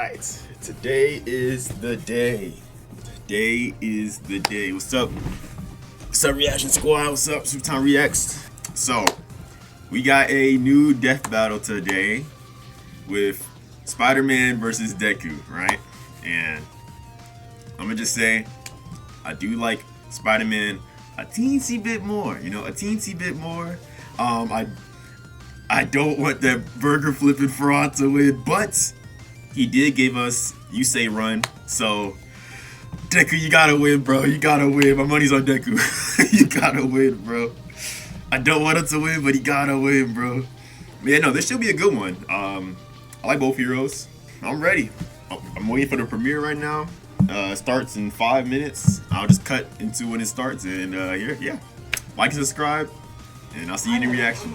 Alright, today is the day. Today is the day. What's up? What's up, Reaction Squad? What's up, SupertimeReacts? So, we got a new death battle today with Spiderman versus Deku, right? And I'm gonna just say, I do like Spiderman a teensy bit more, a teensy bit more. I don't want that burger flipping fraud to win, but he did give us You Say Run, so Deku, you gotta win, bro. You gotta win. My money's on Deku. You gotta win, bro. I don't want him to win, but he gotta win, bro. Man, no, this should be a good one. I like both heroes. I'm ready. I'm waiting for the premiere right now. It starts in 5 minutes. I'll just cut into when it starts, and yeah. Like and subscribe, and I'll see you in the reaction.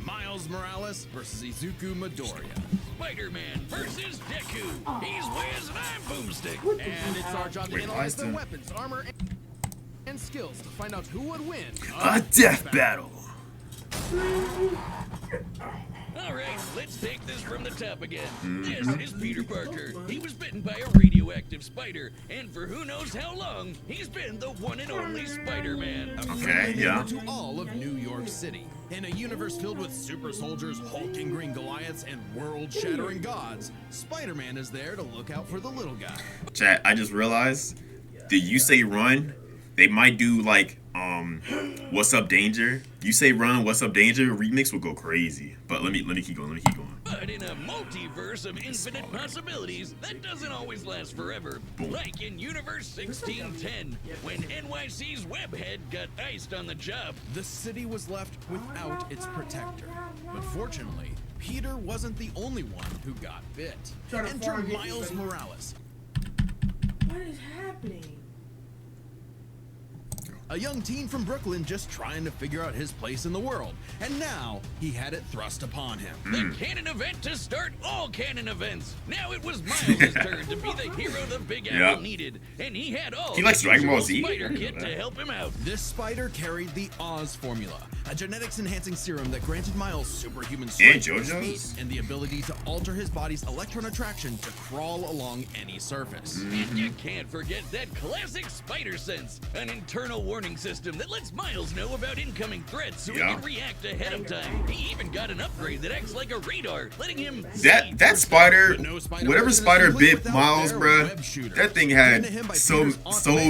Miles Morales versus Izuku Midoriya. Spider-Man versus Deku. He's Wiz and I'm Boomstick. And it's our job to analyze their weapons, armor, and skills to find out who would win A death battle. Alright, let's take this from the top again. This is Peter Parker. He was bitten by a radioactive spider, and for who knows how long, he's been the one and only Spider-Man. Okay, yeah. To all of New York City. In a universe filled with super soldiers, hulking green Goliaths, and world-shattering gods, Spider-Man is there to look out for the little guy. Chat, I just realized the You Say Run, they might do like What's Up Danger. You Say Run, What's Up Danger remix will go crazy. But let me keep going. But in a multiverse of infinite possibilities, that doesn't always last forever. Boom. Like in Universe 1610, when NYC's Webhead got iced on the job. The city was left without its protector. But fortunately, Peter wasn't the only one who got bit. Enter Miles Morales. What is happening? A young teen from Brooklyn just trying to figure out his place in the world. And now, he had it thrust upon him. The canon event to start all canon events. Now it was Miles' turn to be the hero the Big Apple needed. And he had all He likes Dragon Ball Z. Spider Kit to help him out. This spider carried the Oz formula, a genetics-enhancing serum that granted Miles superhuman strength, speed, and the ability to alter his body's electron attraction to crawl along any surface. And you can't forget that classic spider sense, an internal warning system that lets Miles know about incoming threats so he can react ahead of time. He even got an upgrade that acts like a radar, letting him That spider, whatever spider bit Miles, bruh, that thing had so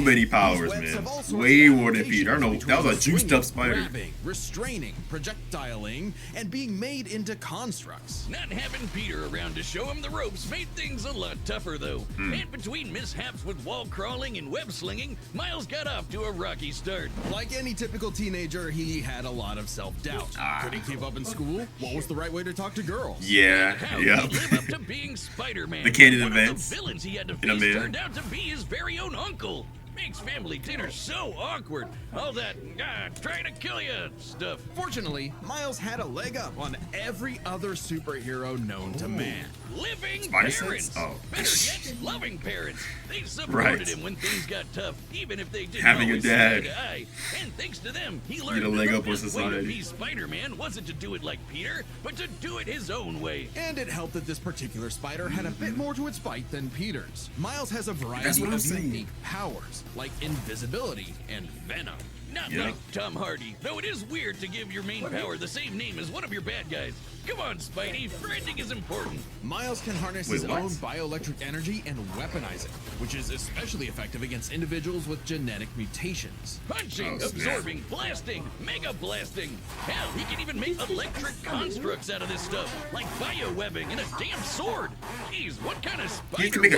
many powers, man. Way more than Peter. I don't know, that was a juiced up spider. Grabbing, restraining, projectiling, and being made into constructs. Not having Peter around to show him the ropes made things a lot tougher, though. And between mishaps with wall crawling and web slinging, Miles got off to a rocky start. Like any typical teenager, he had a lot of self-doubt. Could he keep up in school? What was the right way to talk to girls? Yeah, How did he live up to being Spider-Man? The canon One events. of the villains he had to face turned out to be his very own uncle. Makes family dinner so awkward. All that trying to kill you stuff. Fortunately, Miles had a leg up on every other superhero known to man. Living Spider parents. sense? Oh. Better yet, loving parents. They supported him when things got tough, even if they didn't Having a always dad. see eye to eye. And thanks to them, he learned Get a leg that up the on best way society. to be Spider-Man wasn't to do it like Peter, but to do it his own way. And it helped that this particular spider had a bit more to its bite than Peter's. Miles has a variety what I'm of saying. unique powers, like invisibility and venom. Not like Tom Hardy, though it is weird to give your main power the same name as one of your bad guys. Come on, Spidey, friending is important. Miles can harness his own bioelectric energy and weaponize it, which is especially effective against individuals with genetic mutations. Punching, absorbing, blasting, mega blasting. Hell, he can even make electric constructs out of this stuff, like biowebbing and a damn sword. Jeez, what kind of spider? He can make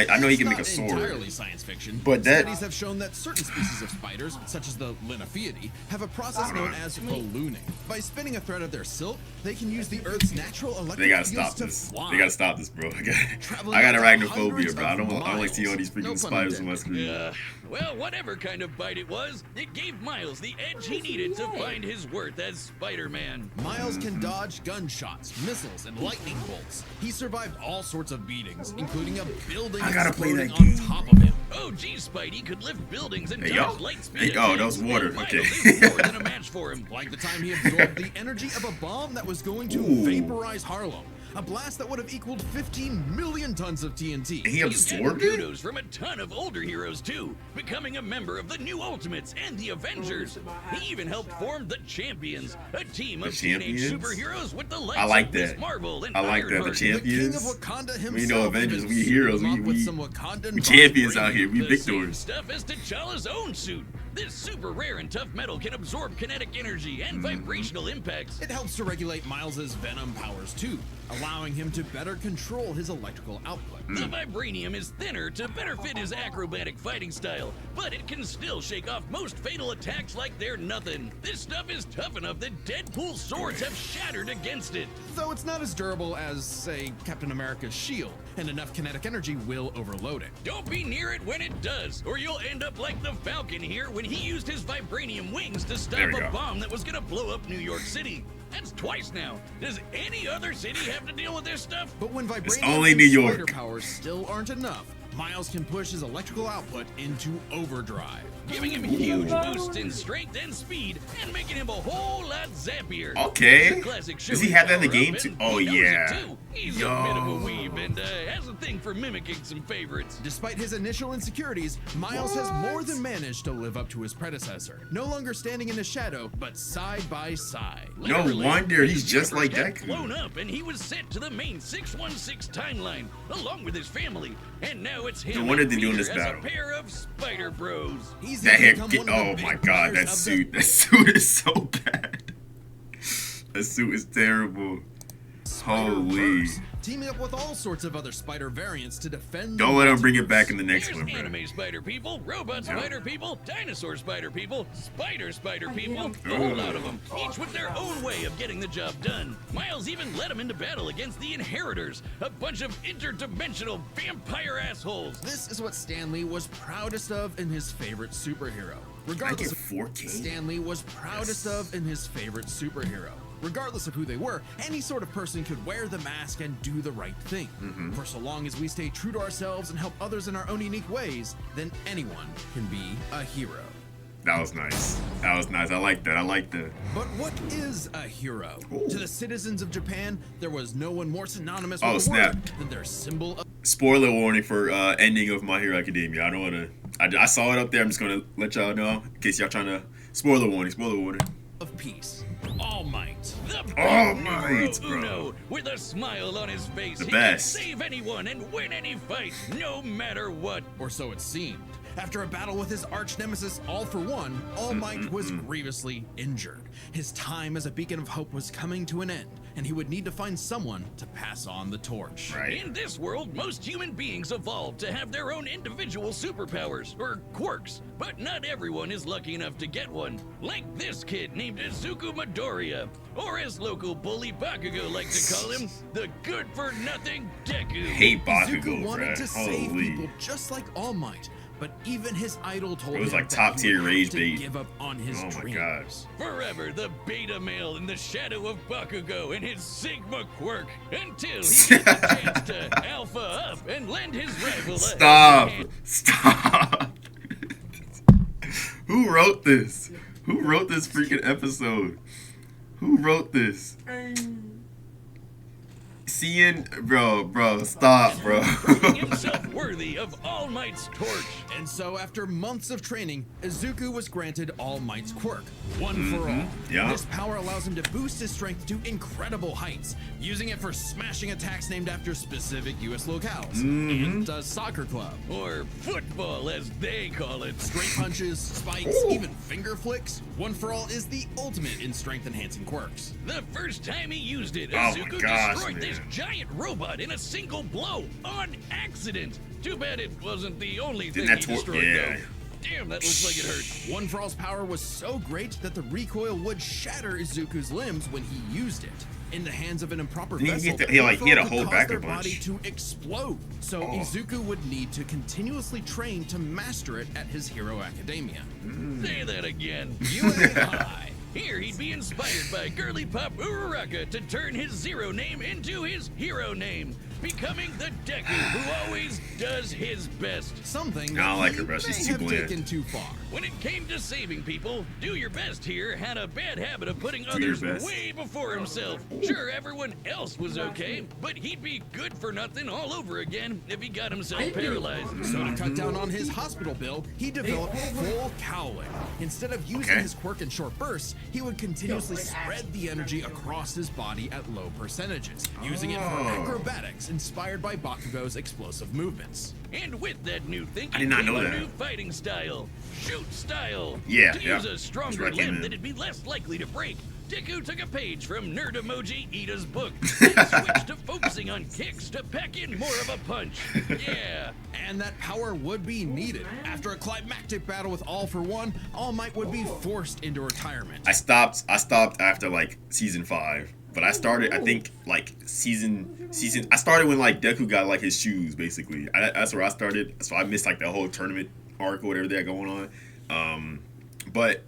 I know he can make a sword. Not entirely science fiction, But that studies have shown that certain species of spiders, such as the Linnaeus, have a process known as ballooning. By spinning a thread of their silk, they can use the Earth's natural electric They gotta fields stop to this. fly. They gotta stop this, bro. I got arachnophobia, bro. I don't like seeing all these freaking spiders on my screen. Well, whatever kind of bite it was, it gave Miles the edge he needed to find his worth as Spider-Man. Miles can dodge gunshots, missiles, and lightning bolts. He survived all sorts of beatings, including a building I gotta play exploding that on game. top of him. OG Spidey could lift buildings and Hey, dodge yo. light speed. Hey, oh, that was attacks, water. and Okay. Miles is more than a match for him. Like the time he absorbed the energy of a bomb that was going to Ooh. vaporize Harlem. A blast that would have equaled 15 million tons of TNT. He He's absorbed getting it? kudos from a ton of older heroes too, becoming a member of the New Ultimates and the Avengers. He even helped form the Champions, a team of teenage Champions? superheroes with the likes I like of Miss that. Marvel and I like that. The Ironheart. The king of champions. Wakanda himself. We know Avengers. even We heroes. suited him up with We some Wakandan we champions out vibranium. here. We The same victors. stuff as T'Challa's own suit. This super rare and tough metal can absorb kinetic energy and vibrational impacts. It helps to regulate Miles's venom powers too, allowing him to better control his electrical output. The vibranium is thinner to better fit his acrobatic fighting style, but it can still shake off most fatal attacks like they're nothing. This stuff is tough enough that Deadpool's swords have shattered against it. Though it's not as durable as, say, Captain America's shield, and enough kinetic energy will overload it. Don't be near it when it does, or you'll end up like the Falcon here when he used his vibranium wings to There stop we a go. bomb that was gonna blow up New York City. That's twice now. Does any other city have to deal with this stuff? But when vibranium only and New York. spider powers still aren't enough, Miles can push his electrical output into overdrive. Giving him huge boosts in strength and speed, and making him a whole lot zappier. Okay. It's a classic Does show he have that in the power game up, too? and Oh, he knows it yeah. too. He's a bit of a weeb and has a thing for mimicking some favorites. Despite his initial insecurities, Miles has more than managed to live up to his predecessor. No longer standing in the shadow, but side by side. No Literally, wonder he's his just like universe got Deku. blown up, and he was sent to the main 616 timeline along with his family. And now it's him. No wonder and they're doing Peter this as battle. a pair of Spider Bros. He's That even hair. become Get, one of the oh big my god, players that of suit. the That suit is so bad. That suit is terrible. Holy. Spider-Verse, teaming up with all sorts of other spider variants to defend. Don't the let him bring it multiverse. back in the next There's one, bro. anime spider people, robot Yeah. spider people, dinosaur spider people, spider people, am a whole lot of them, each with their own way of getting the job done. Miles even led them into battle against the Inheritors, a bunch of interdimensional vampire assholes. This is what Stan Lee was proudest of in his favorite superhero. I Regardless get of 4K. Stan Lee was proudest of in his favorite superhero. Regardless of who they were, any sort of person could wear the mask and do the right thing. For so long as we stay true to ourselves and help others in our own unique ways, then anyone can be a hero. That was nice. That was nice. I like that. I like that. But what is a hero? Ooh. To the citizens of Japan, there was no one more synonymous Oh, with the snap. word than their symbol of Spoiler warning for ending of My Hero Academia. I don't want to. I saw it up there. I'm just gonna let y'all know in case y'all trying to. Spoiler warning. Spoiler warning. peace. All Might. The All big Might, numero bro. uno, with a smile on his face. The he best. can save anyone and win any fight, no matter what. Or so it seemed. After a battle with his arch nemesis All For One, All Might was grievously injured. His time as a beacon of hope was coming to an end, and he would need to find someone to pass on the torch. Right. In this world, most human beings evolved to have their own individual superpowers, or quirks, but not everyone is lucky enough to get one. Like this kid named Izuku Midoriya, or as local bully Bakugo like to call him, the good-for-nothing Deku. Hate Izuku Bakugo, wanted bro. to save Holy. people just like All Might, but even his idol told It was him like that top he tier would have rage to bait. give up on his Oh my dreams. gosh. Forever the beta male in the shadow of Bakugo and his Sigma quirk, until he gets a chance to alpha up and lend his rival a Stop. helping hand. Stop. Who wrote this? Who wrote this freaking episode? Who wrote this? Seeing, bro, stop, bro. Proving himself worthy of All Might's torch. And so, after months of training, Izuku was granted All Might's quirk, One for All. Yeah. This power allows him to boost his strength to incredible heights, using it for smashing attacks named after specific U.S. locales, and a soccer club. Or football, as they call it. Straight punches, spikes, even finger flicks. One for All is the ultimate in strength-enhancing quirks. The first time he used it, Oh my Izuku gosh, destroyed man. this giant robot in a single blow on accident. Too bad it wasn't the only thing Didn't he that destroyed, yeah. though. Damn, that looks like it hurt. One for All's power was so great that the recoil would shatter Izuku's limbs when he used it. In the hands of an improper Didn't he vessel, get the- he had a could whole cause back their a bunch. body to explode. So Oh. Izuku would need to continuously train to master it at his Hero Academia. Say that again. UA High. Here he'd be inspired by girly pop Uraraka to turn his zero name into his hero name. becoming the Deku who always does his best. Something I don't like he her, bro. She's may too have bland. taken too far. When it came to saving people, Do Your Best here had a bad habit of putting Your others Best. way before himself. Sure, everyone else was okay, but he'd be good for nothing all over again if he got himself paralyzed. So to cut down on his hospital bill, he developed full cowling. Instead of using Okay. his quirk in short bursts, he would continuously spread the energy across his body at low percentages, using it for acrobatics inspired by Bakugo's explosive movements. And with that new thinking, I did not know came a that. new fighting style, shoot style. Yeah, to yeah. use a That's stronger where I came limb in. that'd be less likely to break. Deku took a page from Nerd Emoji Ida's book and switched to focusing on kicks to pack in more of a punch. Yeah. And that power would be needed. After a climactic battle with All For One, All Might would be forced into retirement. I stopped after like season 5. But I started, I think, like season. I started when like Deku got like his shoes, basically. That's where I started. So I missed like the whole tournament arc or whatever they got going on. But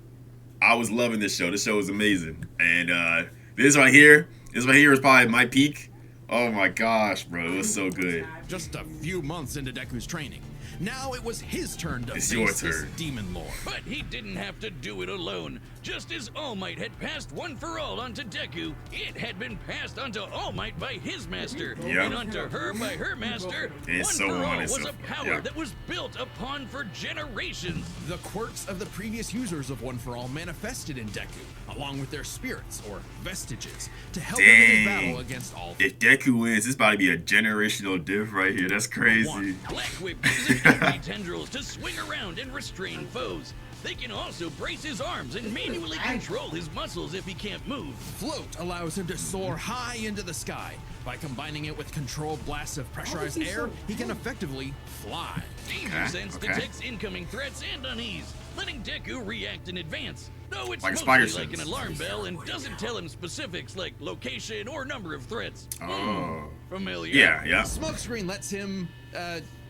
I was loving this show. This show was amazing. And this right here is probably my peak. Oh my gosh, bro, it was so good. Just a few months into Deku's training, now it was his turn to It's face your this turn. demon lord. But he didn't have to do it alone. Just as All Might had passed One For All onto Deku, it had been passed onto All Might by his master, Yeah. and onto her by her master. And One so For on All and was so a forth, power yeah. that was built upon for generations. The quirks of the previous users of One For All manifested in Deku, along with their spirits or vestiges, to help him in his battle Dang. against all. If Deku wins, this about to be a generational diff right here. That's crazy. Black Whip uses energy tendrils to swing around and restrain foes. They can also brace his arms and manually control his muscles if he can't move. Float allows him to soar high into the sky. By combining it with controlled blasts of pressurized air, he can effectively fly. Danger Sense okay. detects incoming threats and unease, letting Deku react in advance. Though it's Like a mostly spider like an sense. alarm bell and doesn't tell him specifics like location or number of threats. Oh. Familiar? Yeah. Smokescreen lets him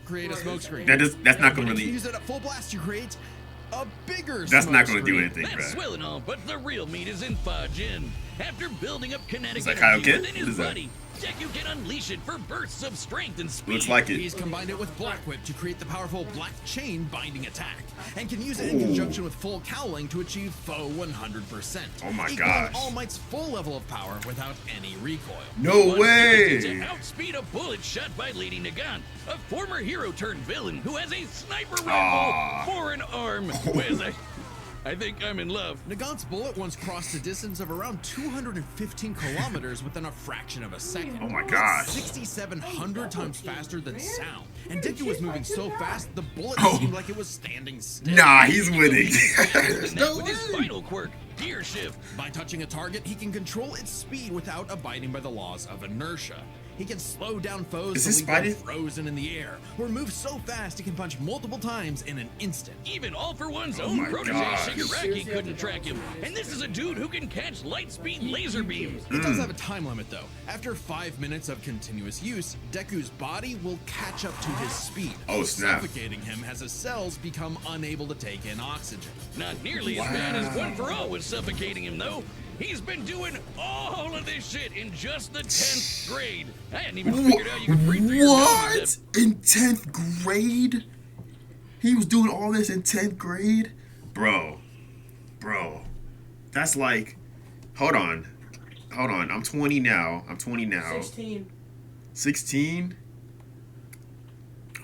create a smokescreen. That's not gonna When you really. use it at full blast, you create a bigger That's not gonna smokescreen. do anything, That's bro. swell and all, but the real meat is in Fajin. After building up kinetic Is that energy Kaioken? within his What is that? body, Deku can unleash it for bursts of strength and speed. Looks like it. He's combined it with Black Whip to create the powerful Black Chain binding attack, and can use it in conjunction with full cowling to achieve foe 100%. Oh my equaling gosh. All Might's full level of power without any recoil. No Once way. To outspeed a bullet shot by Lady Nagant, a former hero turned villain who has a sniper rifle for an arm. I think I'm in love. Nagant's bullet once crossed a distance of around 215 kilometers within a fraction of a second. Oh my gosh. 6,700 times faster than sound. And Deku was moving so fast, the bullet Oh. seemed like it was standing still. Nah, he's winning. There's No with his way. final quirk, Gear Shift. By touching a target, he can control its speed without abiding by the laws of inertia. He can slow down foes Is to this leave them Spidey? frozen in the air, or move so fast he can punch multiple times in an instant. Even All For One's Oh own my protege gosh. Shigaraki couldn't track him. And this is a dude who can catch light speed laser beams. It does have a time limit though. After 5 minutes of continuous use, Deku's body will catch up to his speed, Oh, snap. suffocating him as his cells become unable to take in oxygen. Not nearly as bad as One For All was suffocating him though. He's been doing all of this shit in just the 10th grade. I hadn't even figured out you could breathe through your nose. What? In 10th grade? He was doing all this in 10th grade? Bro. That's like, hold on. I'm 20 now. 16. 16?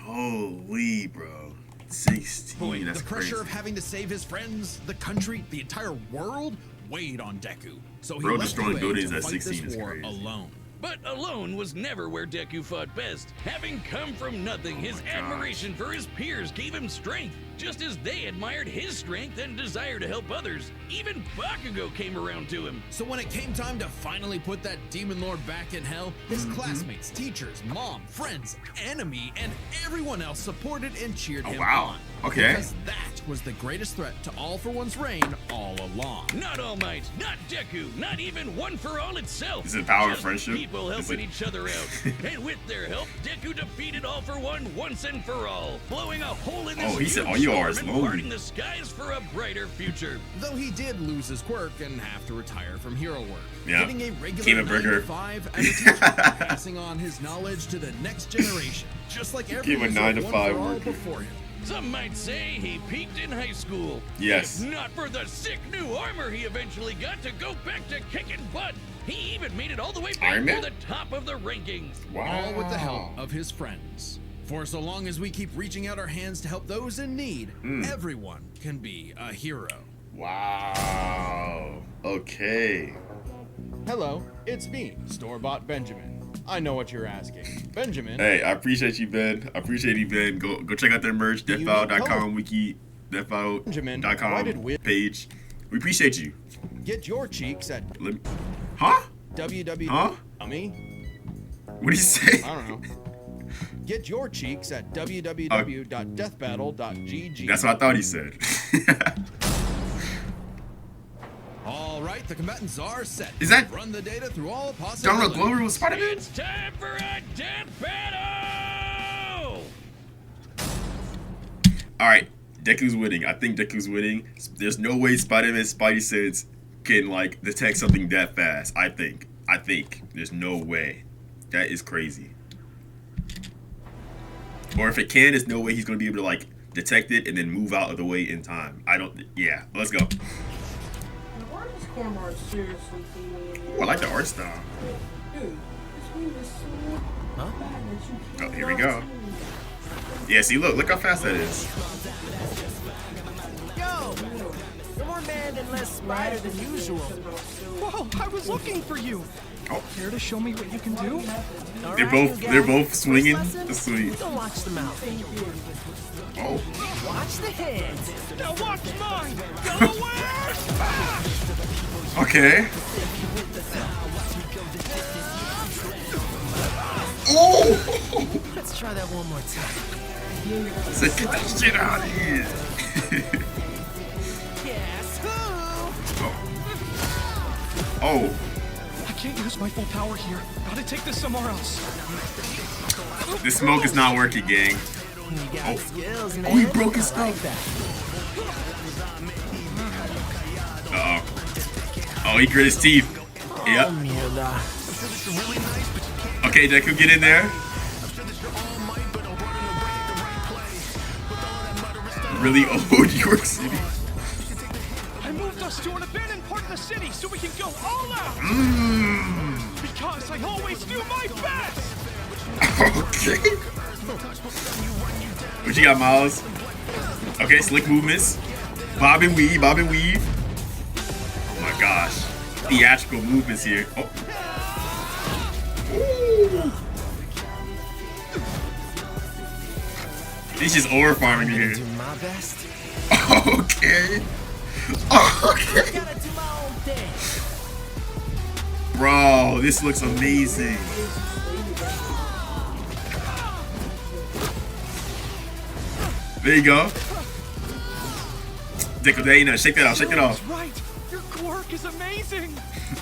Holy, bro. 16. Boy, That's the pressure crazy. of having to save his friends, the country, the entire world weighed on Deku. So he Bro, left destroying UA buildings to at fight 16 this is war crazy. alone. But alone was never where Deku fought best. Having come from nothing, his gosh. admiration for his peers gave him strength, just as they admired his strength and desire to help others. Even Bakugo came around to him. So when it came time to finally put that demon lord back in hell, his Mm-hmm. classmates, teachers, mom, friends, enemy, and everyone else supported and cheered him wow. on. Okay. Because that was the greatest threat to All For One's reign all along. Not All Might, not Deku, not even One For All itself. Is it power of Just friendship? people Is helping it- each other out. And with their help, Deku defeated All For One once and for all, blowing a hole in this Oh, he said, huge "Oh, you are transform and slowly. parting the skies for a brighter future. Though he did lose his quirk and have to retire from hero work. Yeah. Getting a regular Came a 9 burger. to 5 as a teacher, passing on his knowledge to the next generation. Just like every Give a user 9 to one 5 for all worker. before him. Some might say he peaked in high school. Yes. If not for the sick new armor he eventually got to go back to kicking butt. He even made it all the way back Iron to Man? the top of the rankings. Wow. All with the help of his friends. For so long as we keep reaching out our hands to help those in need, everyone can be a hero. Wow. Okay. Hello, it's me, Store-Bought Benjamin. I know what you're asking. Benjamin. Hey, I appreciate you, Ben. I appreciate you, Ben. Go check out their merch, deathfile.com, wiki, Benjamin, why did we- deathfile.com page. We appreciate you. Get your cheeks at Huh? www. Huh? Me? What do you say? I don't know. Get your cheeks at www.deathbattle.gg. That's what I thought he said. All right, the combatants are set. Is that Run the data through all possible. Donald Glover with Spiderman? It's time for a death battle! Alright, Deku's winning. I think Deku's winning. There's no way Spider-Man's Spidey sense can, like, detect something that fast. I think. There's no way. That is crazy. Or if it can, there's no way he's going to be able to, like, detect it and then move out of the way in time. Yeah, let's go. Why is Cornball seriously feeling? Ooh, I like the art style. Dude, this game is so bad that you can't. Oh, here we go. Yeah, see, look how fast that is. Yo! You're more man and less spider than usual. Whoa, I was looking for you. Oh, Care to show me what you can do? they're both swinging. That's sweet. Don't watch the mouth. Oh, Watch the hands. Now watch mine. Go away! okay. Oh! Let's try that one more time. So get that shit out of here. Guess who? Oh, I can't use my full power here. Gotta take this somewhere else. this smoke is not working, gang. You got skills, man. Oh, he broke his I like stuff. that. Oh, he grit his teeth. Yep. Mierda. Okay, Deku, get in there. Really old New York City. I moved us to an abandoned part of the city so we can go all out. Because I always do my best. Okay. What you got, Miles? Okay, slick movements. Bob and weave, bob and weave. Oh my gosh. Theatrical movements here. Oh. Ooh. He's just ore farming here. Do my best. Okay. Okay. Gotta do my own thing. Bro, this looks amazing. There you go. Deku, shake that off, shake it off. That's right. Your quirk is amazing.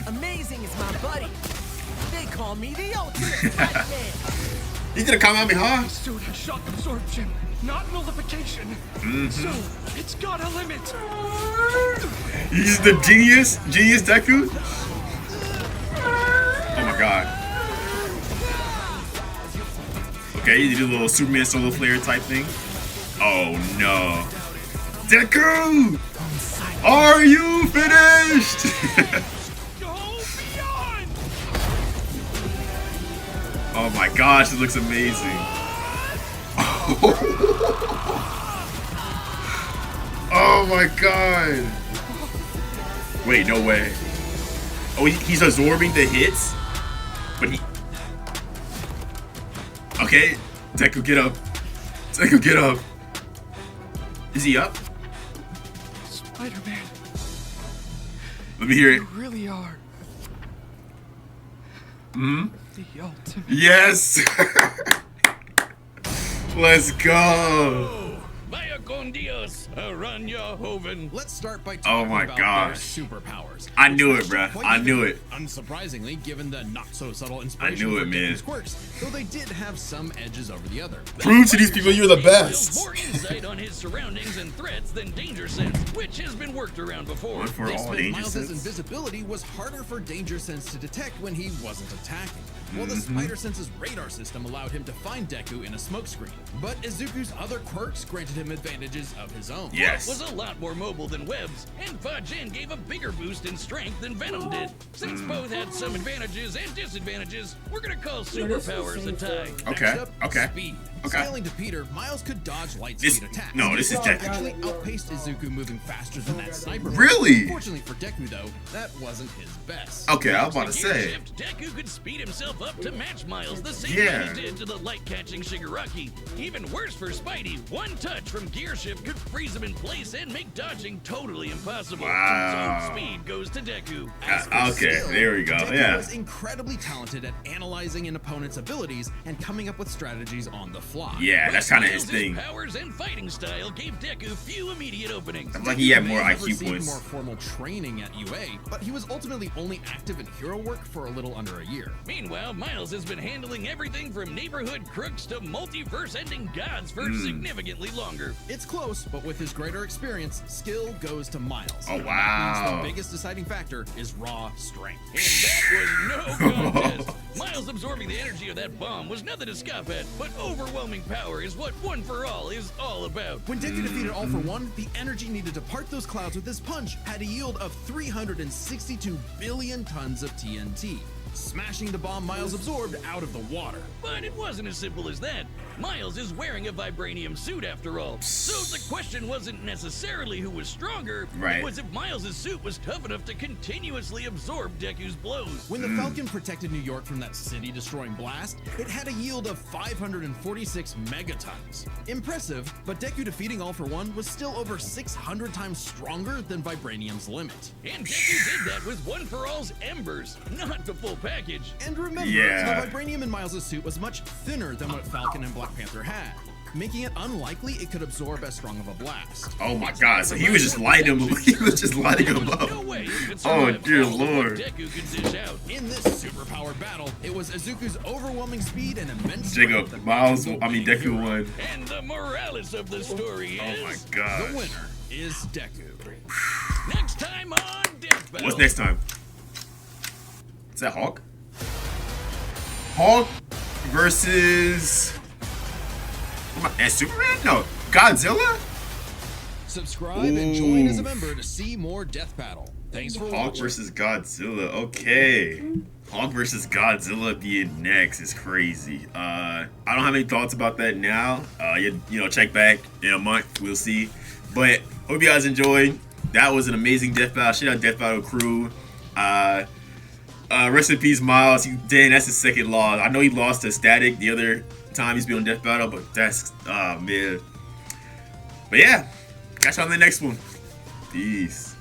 Amazing is my buddy. They call me the ultimate Spider-Man. He's gonna come at me, huh? Suit has shock absorption, not nullification. So it's got a limit. He's the genius Deku. Oh my god. Okay, you do a little Superman solo flare type thing. Oh no. Deku! Are you finished? Go beyond. Oh my gosh, it looks amazing. Oh my god. Wait, no way. Oh, he's absorbing the hits? But he... Okay, Deku, get up. Deku, get up. Is he up? Spider-Man, Let me hear it. you really are Hmm? the ultimate. Yes! Let's go. By a con Dios, Aranya Hoven. Let's start by Oh talking my about gosh. their superpowers. I knew it, Which bruh. quite I a knew bit, it. Unsurprisingly, given the not-so-subtle inspiration knew for it, man. Deku's quirks, though they did have some edges over the other. Prove to these people you're the Gave Miles best. more insight on his surroundings and threats than Danger Sense, which has been worked around before. One for This all meant Danger Miles' Sense. invisibility was harder for Danger Sense to detect when he wasn't attacking, while the Spider Sense's radar system allowed him to find Deku in a smokescreen. But Izuku's other quirks granted him advantages of his own. Yes. Was a lot more mobile than Webs, and Fa-Jin gave a bigger boost in strength than Venom did. Since both had some advantages and disadvantages, we're gonna call superpowers a tie. Okay, Next up, okay. Speed. Okay. Scaling to Peter, Miles could dodge light This- speed attacks. no, this is Deku. Actually outpaced Izuku moving faster than that sniper. Really? Fortunately for Deku, though, that wasn't his best. Okay, I was about to Gear say. shift, Deku could speed himself up to match Miles the same Yeah. way he did to the light-catching Shigaraki. Even worse for Spidey, one touch from Gear Shift could freeze him in place and make dodging totally impossible. Wow. So speed goes to Deku. Okay, Skill, there we go. Deku Yeah. was incredibly talented at analyzing an opponent's abilities and coming up with strategies on the fly. Yeah, that's kind of his Miles' thing. powers and fighting style gave Deku few immediate openings. Like he had Deku more may have IQ received points. more formal training at UA, but he was ultimately only active in hero work for a little under a year. Meanwhile, Miles has been handling everything from neighborhood crooks to multiverse-ending gods for Hmm. significantly longer. It's close, but with his greater experience, skill goes to Miles. Oh, And that wow. means the biggest deciding factor is raw strength. And that was no contest. Miles absorbing the energy of that bomb was nothing to scoff at, but overwhelming power is what One for All is all about. When Deku defeated All for One, the energy needed to part those clouds with his punch had a yield of 362 billion tons of TNT, smashing the bomb Miles absorbed out of the water. But it wasn't as simple as that. Miles is wearing a vibranium suit after all. So the question wasn't necessarily who was stronger, Right. it was if Miles' suit was tough enough to continuously absorb Deku's blows. When the Falcon protected New York from that city-destroying blast, it had a yield of 546 megatons. Impressive, but Deku defeating All for One was still over 600 times stronger than Vibranium's limit. And Deku did that with One for All's embers, not the full package. And remember, Yeah. the Vibranium in Miles' suit was much thinner than what Falcon and Black Panther had, making it unlikely it could absorb as strong of a blast. Oh my god, so he was just lighting him. He was just lighting him No up. way it could Oh, survive dear all of what Lord. Deku could dish out. In this superpowered battle, it was Izuku's overwhelming speed and immense Jacob, strength that Miles, made him I mean the Deku won. And the morales of the story is... Oh my The god. winner is Deku. Next time on Death Battle. What's next time? Is that Hawk? Hawk versus... And Superman? No, Godzilla? Subscribe and join as a Ooh. member to see more Death Battle. Thanks for Hawk watching. versus Godzilla. Okay. Hawk versus Godzilla being next is crazy. I don't have any thoughts about that now. You know, check back in a month. We'll see. But hope you guys enjoyed. That was an amazing Death Battle. Shout out Death Battle crew. Rest in peace, Miles. Dang, that's his second loss. I know he lost to Static the other time he's been on Death Battle, but that's, man. But yeah, catch you on the next one. Peace.